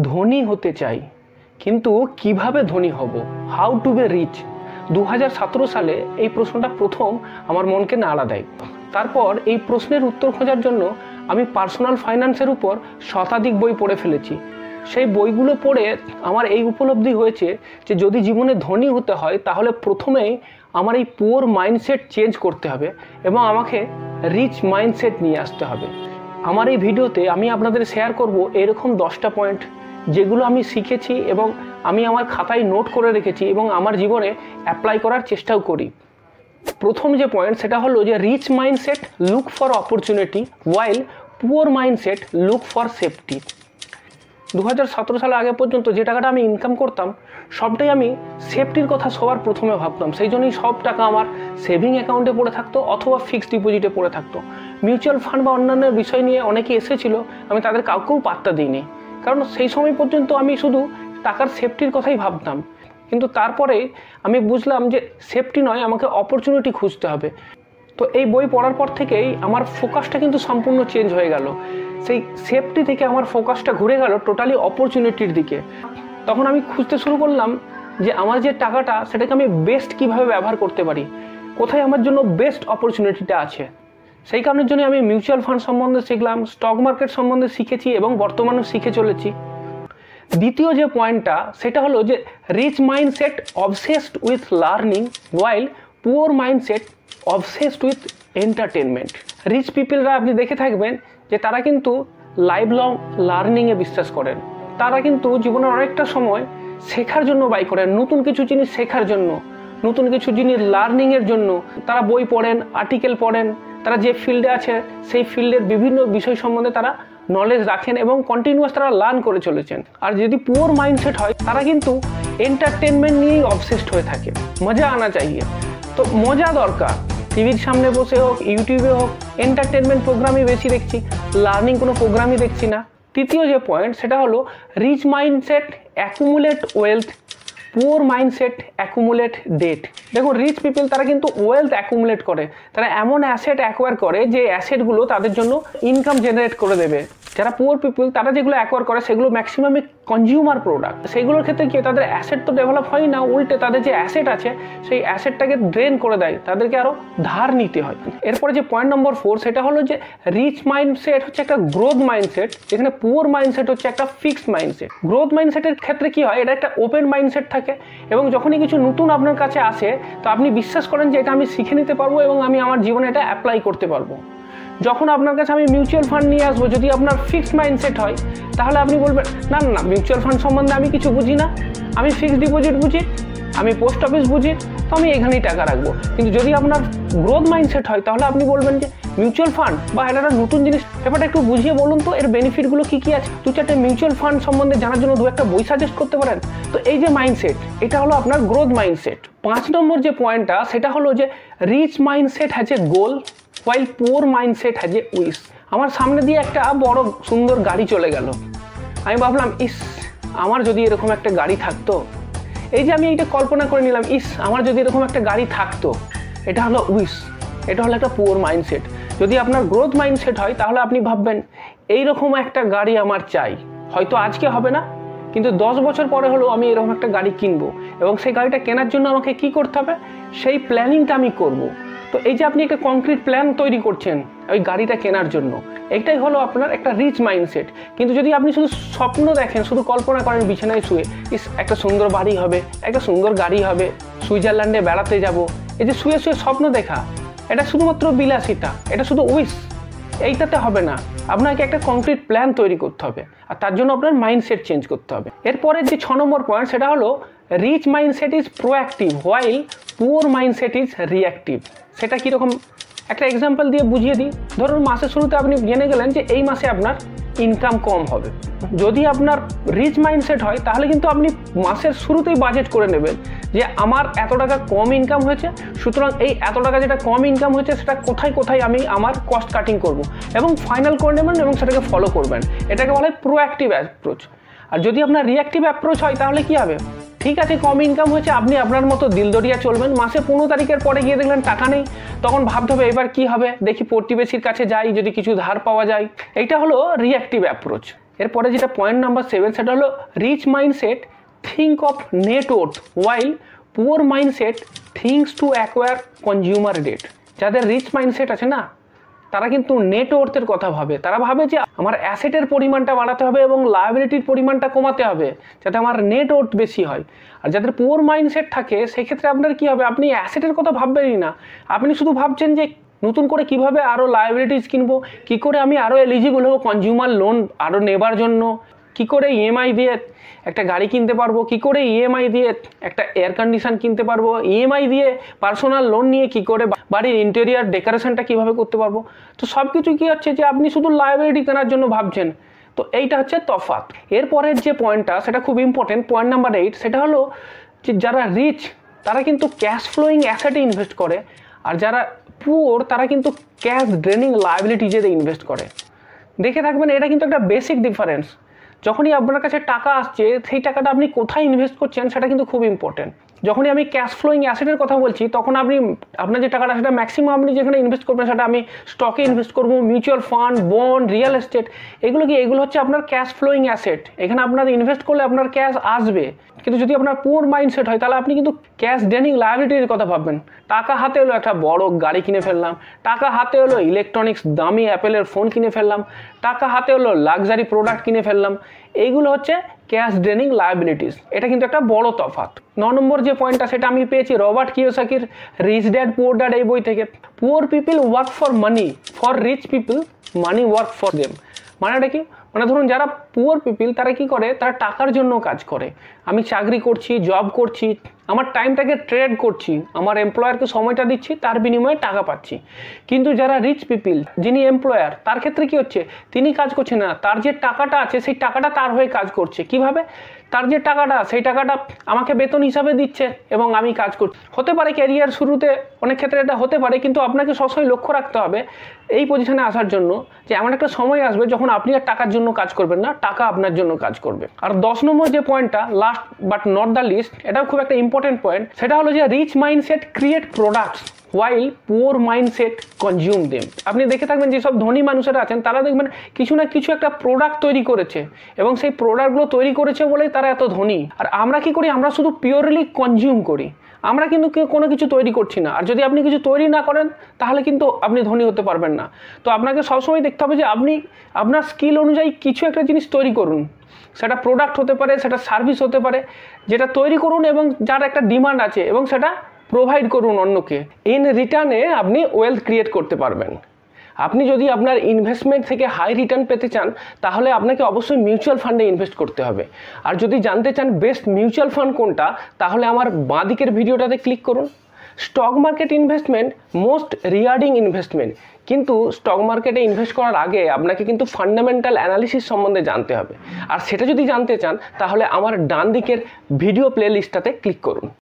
ধনী হতে চাই, কিন্তু কিভাবে ধনী হব, হাউ টু বি রিচ। 2017 সালে এই প্রশ্নটা প্রথম আমার মনকে নাড়া দেয়। তারপর এই প্রশ্নের উত্তর খোঁজার জন্য আমি পার্সোনাল ফাইন্যান্সের উপর শতাধিক বই পড়ে ফেলেছি। সেই বইগুলো পড়ে আমার এই উপলব্ধি হয়েছে যে যদি জীবনে ধনী হতে হয় তাহলে প্রথমেই আমার এই পুয়ার মাইন্ডসেট চেঞ্জ করতে হবে এবং আমাকে রিচ মাইন্ডসেট নিয়ে আসতে হবে। আমার এই ভিডিওতে আমি আপনাদের শেয়ার করব এরকম 10টা পয়েন্ট, যেগুলো আমি শিখেছি এবং আমি আমার খাতায় নোট করে রেখেছি এবং আমার জীবনে অ্যাপ্লাই করার চেষ্টাও করি। প্রথম যে পয়েন্ট সেটা হলো যে rich mindset look for opportunity while poor mindset look for safety. 2017 সালে আগে পর্যন্ত যে টাকাটা আমি ইনকাম করতাম সবটাই আমি সেফটির কথা সবার প্রথমে ভাবতাম। সেই জন্যই সব টাকা আমার সেভিং অ্যাকাউন্টে পড়ে থাকতো অথবা ফিক্সড ডিপোজিটে পড়ে থাকতো। মিউচুয়াল ফান্ড বা অন্যান্য বিষয় নিয়ে অনেকে এসেছিল, আমি তাদের কাউকেও পাত্তা দিইনি, কারণ সেই সময় পর্যন্ত আমি শুধু টাকার সেফটির কথাই ভাবতাম। কিন্তু তারপরে আমি বুঝলাম যে সেফটি নয়, আমাকে অপরচুনিটি খুঁজতে হবে। তো এই বই পড়ার পর থেকেই আমার ফোকাসটা কিন্তু সম্পূর্ণ চেঞ্জ হয়ে গেল। সেই সেফটি থেকে আমার ফোকাসটা ঘুরে গেল টোটালি অপরচুনিটির দিকে। তখন আমি খুঁজতে শুরু করলাম যে আমার যে টাকাটা সেটাকে আমি বেস্ট কিভাবে ব্যবহার করতে পারি, কোথায় আমার জন্য বেস্ট অপরচুনিটিটা আছে। সেই কারণের জন্য আমি মিউচুয়াল ফান্ড সম্বন্ধে শিখলাম, স্টক মার্কেট সম্বন্ধে শিখেছি এবং বর্তমানেও শিখে চলেছি। দ্বিতীয় যে পয়েন্টটা সেটা হলো যে rich mindset obsessed with learning while poor mindset obsessed with entertainment. Rich পিপলরা আপনি দেখে থাকবেন যে তারা কিন্তু লাইফ লং লার্নিংয়ে বিশ্বাস করেন। তারা কিন্তু জীবনের অনেকটা সময় শেখার জন্য ব্যয় করেন, নতুন কিছু জিনিস শেখার জন্য, নতুন কিছু জিনিস লার্নিংয়ের জন্য। তারা বই পড়েন, আর্টিকেল পড়েন, তারা যে ফিল্ডে আছে সেই ফিল্ডের বিভিন্ন বিষয় সম্বন্ধে তারা নলেজ রাখেন এবং কন্টিনিউয়াস তারা লার্ন করে চলেছেন। আর যদি পুয়ার মাইন্ডসেট হয় তারা কিন্তু এন্টারটেনমেন্ট নিয়েই অবসেসড হয়ে থাকে, মজা আনা চাইয়ে। তো মজা দরকার, টিভির সামনে বসে হোক, ইউটিউবে হোক, এন্টারটেনমেন্ট প্রোগ্রামই বেশি দেখছি, লার্নিং কোনো প্রোগ্রামই দেখছি না। তৃতীয় যে পয়েন্ট সেটা হলো rich mindset accumulate wealth, poor mindset accumulate debt. দেখুন, রিচ পিপল তারা কিন্তু ওয়েলথ অ্যাকুমুলেট করে, তারা এমন অ্যাসেট অ্যাকোয়ার করে যে অ্যাসেটগুলো তাদের জন্য ইনকাম জেনারেট করে দেবে। যারা পুয়ার পিপল তারা যেগুলো অ্যাকোয়ার করে সেগুলো ম্যাক্সিমামই কনজিউমার প্রোডাক্ট। সেগুলোর ক্ষেত্রে কি তাদের অ্যাসেট তো ডেভেলপ হয় না, উল্টে তাদের যে অ্যাসেট আছে সেই অ্যাসেটটাকে ড্রেন করে দেয়, তাদেরকে আরও ধার নিতে হয়। এরপরে যে পয়েন্ট নম্বর 4 সেটা হলো যে রিচ মাইন্ডসেট হচ্ছে একটা গ্রোথ মাইন্ডসেট, যেখানে পুয়ার মাইন্ডসেট হচ্ছে একটা ফিক্সড মাইন্ডসেট। গ্রোথ মাইন্ডসেটের ক্ষেত্রে কি হয়, এটা একটা ওপেন মাইন্ডসেট থাকে এবং যখনই কিছু নতুন আপনার কাছে আসে তো আপনি বিশ্বাস করেন যে এটা আমি শিখে নিতে পারবো এবং আমি আমার জীবনে এটা অ্যাপ্লাই করতে পারবো। যখন আপনার কাছে আমি মিউচুয়াল ফান্ড নিয়ে আসবো, যদি আপনার ফিক্সড মাইন্ডসেট হয় তাহলে আপনি বলবেন না না, মিউচুয়াল ফান্ড সম্বন্ধে আমি কিছু বুঝি না, আমি ফিক্সড ডিপোজিট বুঝি, আমি পোস্ট অফিস বুঝি, তো আমি এখানেই টাকা রাখবো। কিন্তু যদি আপনার গ্রোথ মাইন্ডসেট হয় তাহলে আপনি বলবেন যে মিউচুয়াল ফান্ড বা এটা একটা নতুন জিনিস, ব্যাপারটা একটু বুঝিয়ে বলুন তো, এর বেনিফিটগুলো কী কী আছে। 2-4টে মিউচুয়াল ফান্ড সম্বন্ধে জানার জন্য 2-একটা বই সাজেস্ট করতে পারেন। তো এই যে মাইন্ডসেট, এটা হলো আপনার গ্রোথ মাইন্ডসেট। 5 নম্বর যে পয়েন্টটা সেটা হলো যে rich mindset has a goal while poor mindset has a wish। আমার সামনে দিয়ে একটা বড় সুন্দর গাড়ি চলে গেল, আমি ভাবলাম ইস আমার যদি এরকম একটা গাড়ি থাকতো। এই যে আমি এইটা কল্পনা করে নিলাম, ইস আমার যদি এরকম একটা গাড়ি থাকতো, এটা হলো উইশ, এটা হলো একটা পুয়ার মাইন্ডসেট। যদি আপনার গ্রোথ মাইন্ডসেট হয় তাহলে আপনি ভাববেন এইরকম একটা গাড়ি আমার চাই, হয়তো আজকে হবে না কিন্তু 10 বছর পরে হলেও আমি এরকম একটা গাড়ি কিনবো এবং সেই গাড়িটা কেনার জন্য আমাকে কি করতে হবে, সেই প্ল্যানিংটা আমি করব। তো এই যে আপনি একটা কংক্রিট প্ল্যান তৈরি করছেন ওই গাড়িটা কেনার জন্য, এইটাই হলো আপনার একটা রিচ মাইন্ডসেট। কিন্তু যদি আপনি শুধু স্বপ্ন দেখেন, শুধু কল্পনা করেন বিছানায় শুয়ে, ইস একটা সুন্দর বাড়ি হবে, একটা সুন্দর গাড়ি হবে, সুইজারল্যান্ডে বেড়াতে যাব, এই যে শুয়ে শুয়ে স্বপ্ন দেখা, এটা শুধুমাত্র বিলাসিতা, এটা শুধু উইশ, এইটাতে হবে না। আপনাকে একটা কংক্রিট প্ল্যান তৈরি করতে হবে আর তার জন্য আপনার মাইন্ডসেট চেঞ্জ করতে হবে। এরপরে যে 6 নম্বর পয়েন্ট সেটা হলো rich mindset is proactive while poor mindset is reactive. সেটা কীরকম, একটা এক্সাম্পল দিয়ে বুঝিয়ে দিই। ধরুন মাসের শুরুতে আপনি জেনে গেলেন যে এই মাসে আপনার ইনকাম কম হবে। যদি আপনার রিচ মাইন্ডসেট হয় তাহলে কিন্তু আপনি মাসের শুরুতেই বাজেট করে নেবেন যে আমার এত টাকা কম ইনকাম হয়েছে, সুতরাং এই এত টাকা যেটা কম ইনকাম হয়েছে সেটা কোথায় কোথায় আমি আমার কস্ট কাটিং করব এবং ফাইনাল করে নেবেন এবং সেটাকে ফলো করবেন। এটাকে বলা হয় প্রোঅ্যাক্টিভ অ্যাপ্রোচ। আর যদি আপনার রিঅ্যাক্টিভ অ্যাপ্রোচ হয় তাহলে কি হবে, ঠিক আছে কম ইনকাম হয়েছে, আপনি আপনার মতো দিলদরিয়া চলবেন, মাসে 15 তারিখের পরে গিয়ে দেখলেন টাকা নেই, তখন ভাবতে হবে এবার কি হবে, দেখি প্রতিবেশীর কাছে যাই যদি কিছু ধার পাওয়া যায়। এইটা হলো রিঅ্যাক্টিভ অ্যাপ্রোচ। এরপরে যেটা পয়েন্ট নাম্বার 7 সেটা হলো rich mindset think of net worth while poor mindset thinks to acquire consumer debt. যাদের রিচ মাইন্ডসেট আছে না, তারা কিন্তু নেট ওর্থের কথা ভাবে। তারা ভাবে যে আমার অ্যাসেটের পরিমাণটা বাড়াতে হবে এবং লায়াবিলিটির পরিমাণটা কমাতে হবে যাতে আমার নেট ওর্থ বেশি হয়। আর যাদের পুয়ার মাইন্ডসেট থাকে সেক্ষেত্রে আপনার কী হবে, আপনি অ্যাসেটের কথা ভাববেনই না, আপনি শুধু ভাবছেন যে নতুন করে কিভাবে আরও লায়াবিলিটিস কিনবো, কী করে আমি আরও এলিজিবল হবো কনজিউমার লোন আরও নেবার জন্য, কী করে ইএমআই দিয়ে একটা গাড়ি কিনতে পারবো, কী করে ইএমআই দিয়ে একটা এয়ার কন্ডিশন কিনতে পারবো, ইএমআই দিয়ে পার্সোনাল লোন নিয়ে কী করে বাড়ির ইন্টেরিয়ার ডেকোরেশনটা কীভাবে করতে পারবো। তো সব কিছু কী হচ্ছে যে আপনি শুধু লায়াবিলিটি কেনার জন্য ভাবছেন। তো এইটা হচ্ছে তফাৎ। এরপরের যে পয়েন্টটা সেটা খুব ইম্পর্টেন্ট, পয়েন্ট নাম্বার 8, সেটা হলো যে যারা রিচ তারা কিন্তু ক্যাশ ফ্লোয়িং অ্যাসেটে ইনভেস্ট করে, আর যারা পুয়ার তারা কিন্তু ক্যাশ ড্রেনিং লায়াবিলিটিজে ইনভেস্ট করে। দেখে থাকবেন এটা কিন্তু একটা বেসিক ডিফারেন্স। যখনই আপনার কাছে টাকা আসছে সেই টাকাটা আপনি কোথায় ইনভেস্ট করছেন সেটা কিন্তু খুব ইম্পর্টেন্ট। যখনই আমি ক্যাশ ফ্লোয়িং অ্যাসেটের কথা বলছি তখন আপনার যে টাকাটা সেটা ম্যাক্সিমাম আপনি যেখানে ইনভেস্ট করবেন সেটা আমি স্টকে ইনভেস্ট করবো, mutual fund, bond, real estate, এগুলো হচ্ছে আপনার ক্যাশ ফ্লোয়িং অ্যাসেট। এখানে আপনার ইনভেস্ট করলে আপনার ক্যাশ আসবে। কিন্তু যদি আপনার পুয়ার মাইন্ডসেট হয় তাহলে আপনি কিন্তু ক্যাশ ড্রেনিং লায়াবিলিটির কথা ভাববেন। টাকা হাতে হলো একটা বড় গাড়ি কিনে ফেললাম, টাকা হাতে হলো ইলেকট্রনিক্স দামি অ্যাপেলের ফোন কিনে ফেললাম, টাকা হাতে হলো লাক্সারি প্রোডাক্ট কিনে ফেললাম, এইগুলো হচ্ছে ক্যাশ ড্রেনিং লায়াবিলিটিস। এটা কিন্তু একটা বড় তফাৎ। 9 নম্বর যে পয়েন্টটা সেটা আমি পেয়েছি রবার্ট কিওসাকির রিচ ড্যাড পুয়ার ড্যাড এই বই থেকে। Poor people work for money, for rich people money work for them. মানেটা কি? মানে ধরুন যারা পুয়ার পিপল তারা কি করে, তারা টাকার জন্য কাজ করে। আমি চাকরি করছি, জব করছি, আমার টাইমটাকে ট্রেড করছি, আমার এমপ্লয়ারকে সময়টা দিচ্ছি, তার বিনিময়ে টাকা পাচ্ছি। কিন্তু যারা রিচ পিপল, যিনি এমপ্লয়ার, তার ক্ষেত্রে কি হচ্ছে, তিনি কাজ করছেন না, তার যে টাকাটা আছে সেই টাকাটা তার হয়ে কাজ করছে। কিভাবে? তার যে টাকাটা সেই টাকাটা আমাকে বেতন হিসাবে দিচ্ছে এবং আমি কাজ করছি। হতে পারে ক্যারিয়ার শুরুতে অনেক ক্ষেত্রে এটা হতে পারে, কিন্তু আপনাকে সবসময় লক্ষ্য রাখতে হবে এই পজিশনে আসার জন্য যে এমন একটা সময় আসবে যখন আপনি আর টাকার জন্য কাজ করবেন না, টাকা আপনার জন্য কাজ করবে। আর 10 নম্বর যে পয়েন্টটা, last but not the least, এটাও খুব একটা ইম্পর্টেন্ট পয়েন্ট, সেটা হলো যে rich mindset create products while poor mindset consume them। আপনি দেখে থাকবেন যেসব ধনী মানুষেরা আছেন তারা দেখবেন কিছু না কিছু একটা প্রোডাক্ট তৈরি করেছে এবং সেই প্রোডাক্টগুলো তৈরি করেছে বলেই তারা এত ধনী। আর আমরা কি করি, আমরা শুধু পিওরলি কনজিউম করি, আমরা কিন্তু কোনো কিছু তৈরি করছি না। আর যদি আপনি কিছু তৈরি না করেন তাহলে কিন্তু আপনি ধনী হতে পারবেন না। তো আপনাকে সবসময় দেখতে হবে যে আপনি আপনার স্কিল অনুযায়ী কিছু একটা জিনিস তৈরি করুন, সেটা প্রোডাক্ট হতে পারে, সেটা সার্ভিস হতে পারে, যেটা তৈরি করুন এবং যার একটা ডিমান্ড আছে এবং সেটা প্রোভাইড করুন অন্যকে। ইন রিটার্নে আপনি ওয়েলথ ক্রিয়েট করতে পারবেন। আপনি যদি আপনার ইনভেস্টমেন্ট থেকে হাই রিটার্ন পেতে চান তাহলে আপনাকে অবশ্যই মিউচুয়াল ফান্ডে ইনভেস্ট করতে হবে। আর যদি জানতে চান বেস্ট মিউচুয়াল ফান্ড কোনটা, তাহলে আমার বাঁ দিকের ভিডিওটাতে ক্লিক করুন। Stock market investment most rewarding investment, কিন্তু স্টক মার্কেটে ইনভেস্ট করার আগে আপনাকে কিন্তু ফান্ডামেন্টাল অ্যানালিসিস সম্বন্ধে জানতে হবে। আর সেটা যদি জানতে চান তাহলে আমার ডান দিকের ভিডিও প্লে লিস্টটাতে ক্লিক করুন।